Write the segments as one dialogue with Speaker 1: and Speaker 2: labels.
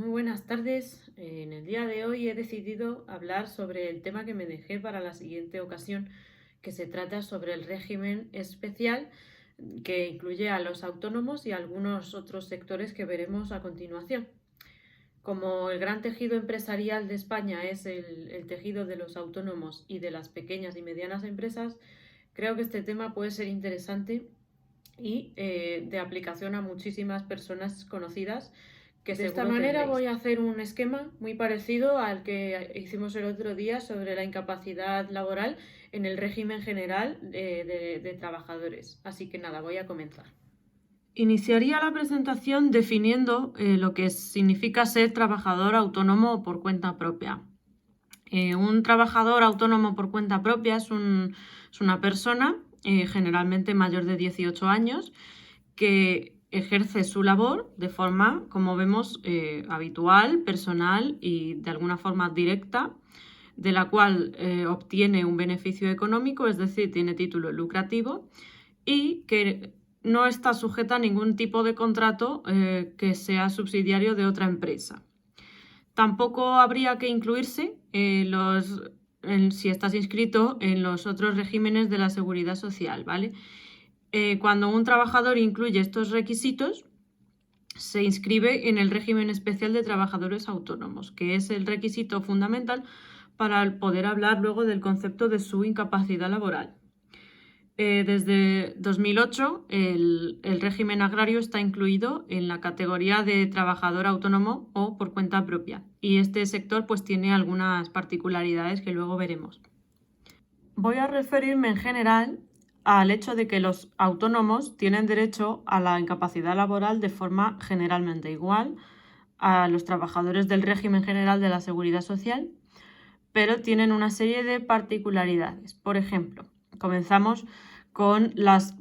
Speaker 1: Muy buenas tardes. En el día de hoy he decidido hablar sobre el tema que me dejé para la siguiente ocasión, que se trata sobre el régimen especial que incluye a los autónomos y algunos otros sectores que veremos a continuación. Como el gran tejido empresarial de España es el tejido de los autónomos y de las pequeñas y medianas empresas, creo que este tema puede ser interesante y de aplicación a muchísimas personas conocidas que de esta manera voy a hacer un esquema muy parecido al que hicimos el otro día sobre la incapacidad laboral en el régimen general de trabajadores. Así que nada, voy a comenzar. Iniciaría la presentación definiendo lo que significa ser trabajador autónomo por cuenta propia. Un trabajador autónomo por cuenta propia es una persona generalmente mayor de 18 años que ejerce su labor de forma, como vemos, habitual, personal y de alguna forma directa, de la cual obtiene un beneficio económico, es decir, tiene título lucrativo y que no está sujeta a ningún tipo de contrato que sea subsidiario de otra empresa. Tampoco habría que incluirse si estás inscrito en los otros regímenes de la seguridad social, ¿vale? Cuando un trabajador incluye estos requisitos, se inscribe en el régimen especial de trabajadores autónomos, que es el requisito fundamental para poder hablar luego del concepto de su incapacidad laboral. Desde 2008, el régimen agrario está incluido en la categoría de trabajador autónomo o por cuenta propia, y este sector pues tiene algunas particularidades que luego veremos. Voy a referirme en general al hecho de que los autónomos tienen derecho a la incapacidad laboral de forma generalmente igual a los trabajadores del régimen general de la seguridad social, pero tienen una serie de particularidades. Por ejemplo, comenzamos con las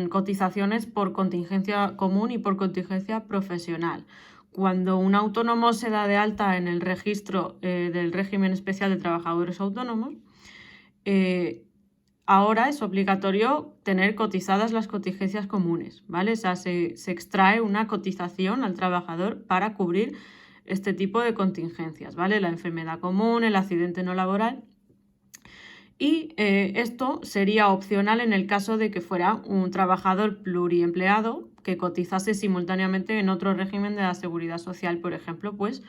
Speaker 1: cotizaciones por contingencia común y por contingencia profesional. Cuando un autónomo se da de alta en el registro del régimen especial de trabajadores autónomos, ahora es obligatorio tener cotizadas las contingencias comunes, ¿vale? O sea, se extrae una cotización al trabajador para cubrir este tipo de contingencias, ¿vale? La enfermedad común, el accidente no laboral. Y esto sería opcional en el caso de que fuera un trabajador pluriempleado que cotizase simultáneamente en otro régimen de la seguridad social. Por ejemplo, pues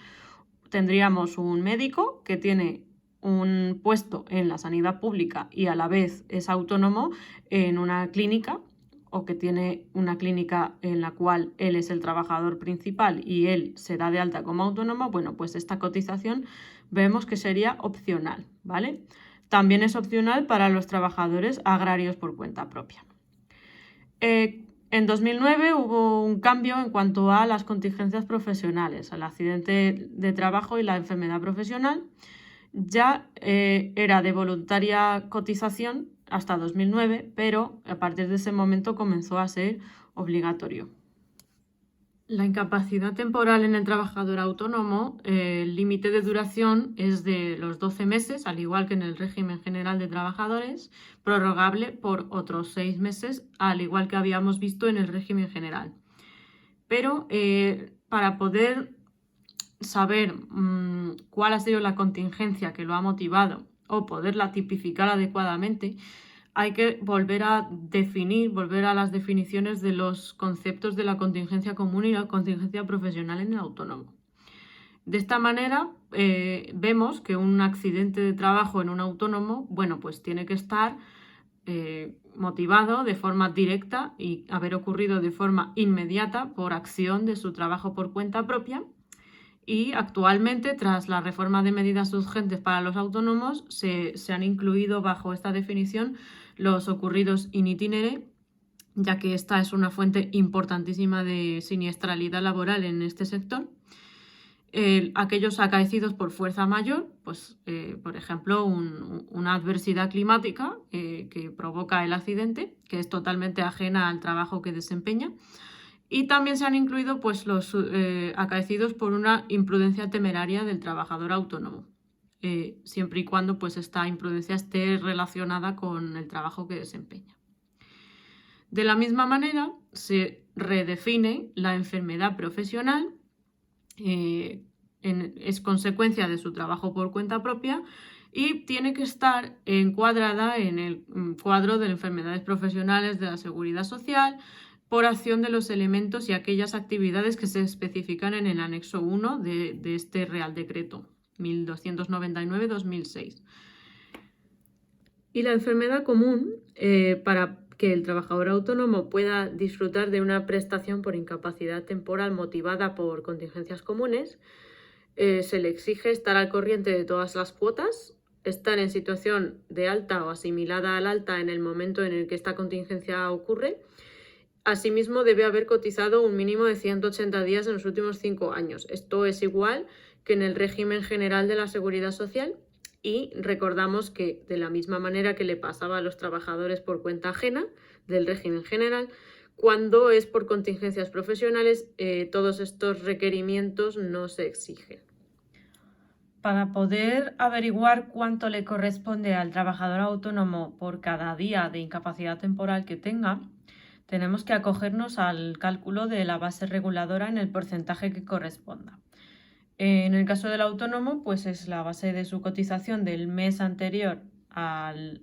Speaker 1: tendríamos un médico que tiene un puesto en la sanidad pública y a la vez es autónomo en una clínica, o que tiene una clínica en la cual él es el trabajador principal y él se da de alta como autónomo. Bueno, pues esta cotización vemos que sería opcional, ¿vale? También es opcional para los trabajadores agrarios por cuenta propia. En 2009 hubo un cambio en cuanto a las contingencias profesionales, al accidente de trabajo y la enfermedad profesional. Ya era de voluntaria cotización hasta 2009, pero a partir de ese momento comenzó a ser obligatorio. La incapacidad temporal en el trabajador autónomo, el límite de duración es de los 12 meses, al igual que en el régimen general de trabajadores, prorrogable por otros 6 meses, al igual que habíamos visto en el régimen general. Pero para poder saber cuál ha sido la contingencia que lo ha motivado o poderla tipificar adecuadamente, hay que volver a las definiciones de los conceptos de la contingencia común y la contingencia profesional en el autónomo. De esta manera, vemos que un accidente de trabajo en un autónomo, bueno, pues tiene que estar motivado de forma directa y haber ocurrido de forma inmediata por acción de su trabajo por cuenta propia. Y actualmente, tras la reforma de medidas urgentes para los autónomos, se han incluido bajo esta definición los ocurridos in itinere, ya que esta es una fuente importantísima de siniestralidad laboral en este sector. Aquellos acaecidos por fuerza mayor, pues por ejemplo una adversidad climática que provoca el accidente, que es totalmente ajena al trabajo que desempeña. Y también se han incluido pues, los acaecidos por una imprudencia temeraria del trabajador autónomo, siempre y cuando pues, esta imprudencia esté relacionada con el trabajo que desempeña. De la misma manera, se redefine la enfermedad profesional es consecuencia de su trabajo por cuenta propia y tiene que estar encuadrada en el cuadro de enfermedades profesionales de la Seguridad Social por acción de los elementos y aquellas actividades que se especifican en el anexo 1 de este Real Decreto 1299-2006. Y la enfermedad común, para que el trabajador autónomo pueda disfrutar de una prestación por incapacidad temporal motivada por contingencias comunes, se le exige estar al corriente de todas las cuotas, estar en situación de alta o asimilada al alta en el momento en el que esta contingencia ocurre. Asimismo, debe haber cotizado un mínimo de 180 días en los últimos 5 años. Esto es igual que en el régimen general de la Seguridad Social. Y recordamos que de la misma manera que le pasaba a los trabajadores por cuenta ajena del régimen general, cuando es por contingencias profesionales, todos estos requerimientos no se exigen. Para poder averiguar cuánto le corresponde al trabajador autónomo por cada día de incapacidad temporal que tenga, tenemos que acogernos al cálculo de la base reguladora en el porcentaje que corresponda. En el caso del autónomo, pues es la base de su cotización del mes anterior al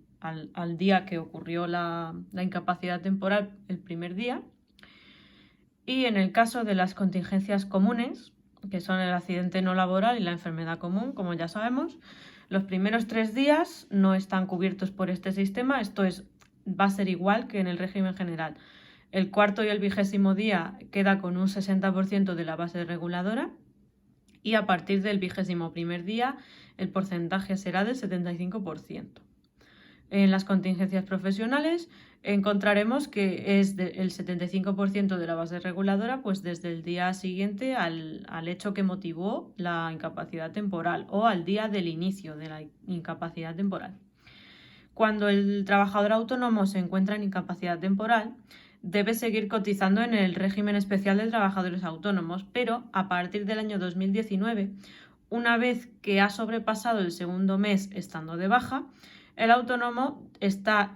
Speaker 1: día que ocurrió la incapacidad temporal, el primer día. Y en el caso de las contingencias comunes, que son el accidente no laboral y la enfermedad común, como ya sabemos, los primeros 3 días no están cubiertos por este sistema. Esto va a ser igual que en el régimen general. El cuarto y el 20º día queda con un 60% de la base reguladora. Y a partir del 21º día el porcentaje será del 75%. En las contingencias profesionales encontraremos que es el 75% de la base reguladora pues desde el día siguiente al hecho que motivó la incapacidad temporal o al día del inicio de la incapacidad temporal. Cuando el trabajador autónomo se encuentra en incapacidad temporal, debe seguir cotizando en el régimen especial de trabajadores autónomos, pero a partir del año 2019, una vez que ha sobrepasado el segundo mes estando de baja, el autónomo está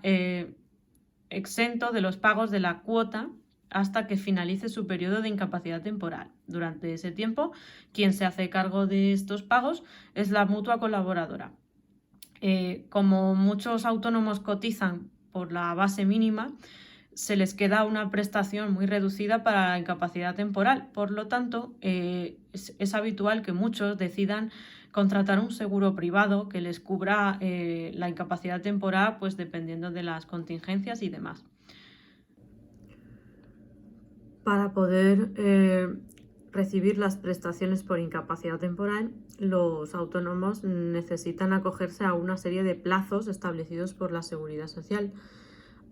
Speaker 1: exento de los pagos de la cuota hasta que finalice su periodo de incapacidad temporal. Durante ese tiempo, quien se hace cargo de estos pagos es la mutua colaboradora. Como muchos autónomos cotizan por la base mínima, se les queda una prestación muy reducida para la incapacidad temporal. Por lo tanto, es habitual que muchos decidan contratar un seguro privado que les cubra la incapacidad temporal, pues dependiendo de las contingencias y demás. Para poder recibir las prestaciones por incapacidad temporal, los autónomos necesitan acogerse a una serie de plazos establecidos por la Seguridad Social.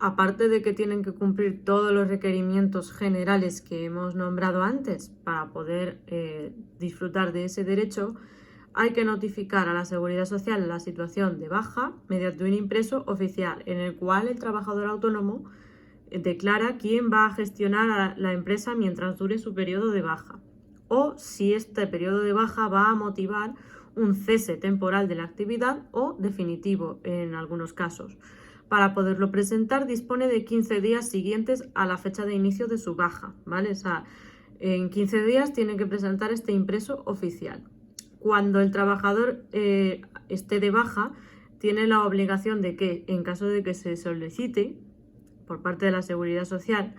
Speaker 1: Aparte de que tienen que cumplir todos los requerimientos generales que hemos nombrado antes para poder disfrutar de ese derecho, hay que notificar a la Seguridad Social la situación de baja mediante un impreso oficial en el cual el trabajador autónomo declara quién va a gestionar a la empresa mientras dure su periodo de baja o si este periodo de baja va a motivar un cese temporal de la actividad o definitivo en algunos casos. Para poderlo presentar dispone de 15 días siguientes a la fecha de inicio de su baja, ¿vale? O sea, en 15 días tiene que presentar este impreso oficial. Cuando el trabajador esté de baja, tiene la obligación de que, en caso de que se solicite por parte de la Seguridad Social,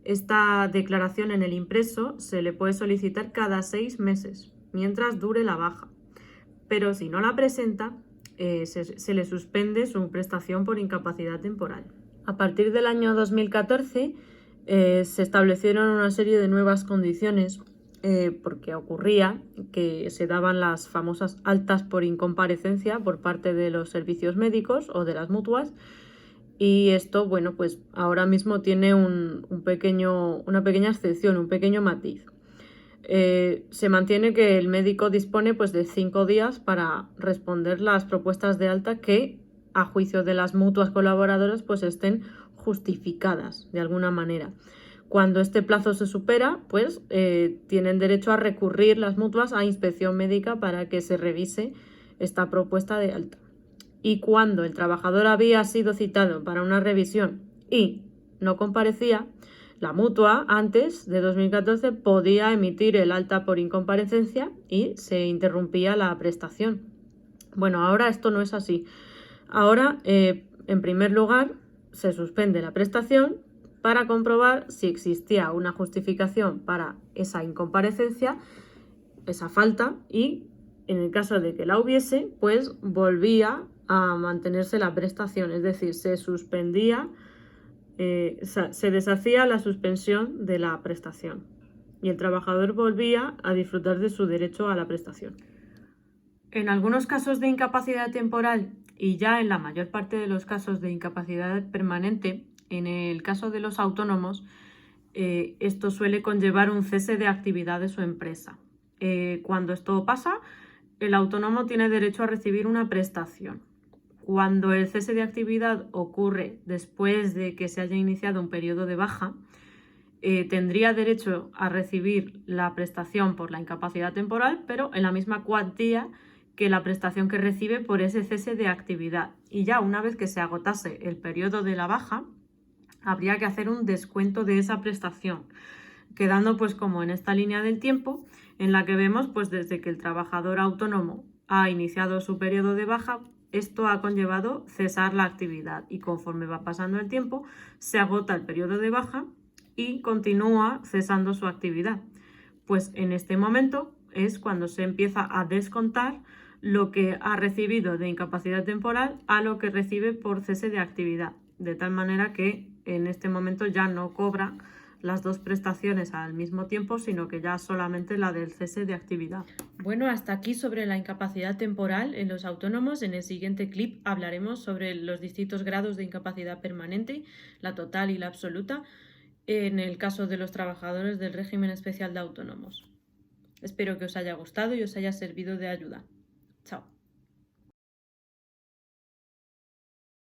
Speaker 1: esta declaración en el impreso se le puede solicitar cada 6 meses, mientras dure la baja. Pero si no la presenta, se le suspende su prestación por incapacidad temporal. A partir del año 2014 se establecieron una serie de nuevas condiciones porque ocurría que se daban las famosas altas por incomparecencia por parte de los servicios médicos o de las mutuas y esto, bueno, pues ahora mismo tiene una pequeña excepción, un pequeño matiz. Se mantiene que el médico dispone pues, de 5 días para responder las propuestas de alta que, a juicio de las mutuas colaboradoras, pues estén justificadas de alguna manera. Cuando este plazo se supera, pues tienen derecho a recurrir las mutuas a inspección médica para que se revise esta propuesta de alta. Y cuando el trabajador había sido citado para una revisión y no comparecía, La Mutua, antes de 2014, podía emitir el alta por incomparecencia y se interrumpía la prestación. Bueno, ahora esto no es así. Ahora, en primer lugar, se suspende la prestación para comprobar si existía una justificación para esa incomparecencia, esa falta, y en el caso de que la hubiese, pues volvía a mantenerse la prestación, es decir, se suspendía, se deshacía la suspensión de la prestación y el trabajador volvía a disfrutar de su derecho a la prestación. En algunos casos de incapacidad temporal y ya en la mayor parte de los casos de incapacidad permanente, en el caso de los autónomos, esto suele conllevar un cese de actividad de su empresa. Cuando esto pasa, el autónomo tiene derecho a recibir una prestación. Cuando el cese de actividad ocurre después de que se haya iniciado un periodo de baja, tendría derecho a recibir la prestación por la incapacidad temporal, pero en la misma cuantía que la prestación que recibe por ese cese de actividad. Y ya una vez que se agotase el periodo de la baja, habría que hacer un descuento de esa prestación, quedando pues como en esta línea del tiempo en la que vemos pues desde que el trabajador autónomo ha iniciado su periodo de baja, esto ha conllevado cesar la actividad y conforme va pasando el tiempo se agota el periodo de baja y continúa cesando su actividad. Pues en este momento es cuando se empieza a descontar lo que ha recibido de incapacidad temporal a lo que recibe por cese de actividad, de tal manera que en este momento ya no cobra las dos prestaciones al mismo tiempo, sino que ya solamente la del cese de actividad. Bueno, hasta aquí sobre la incapacidad temporal en los autónomos. En el siguiente clip hablaremos sobre los distintos grados de incapacidad permanente, la total y la absoluta, en el caso de los trabajadores del régimen especial de autónomos. Espero que os haya gustado y os haya servido de ayuda. Chao.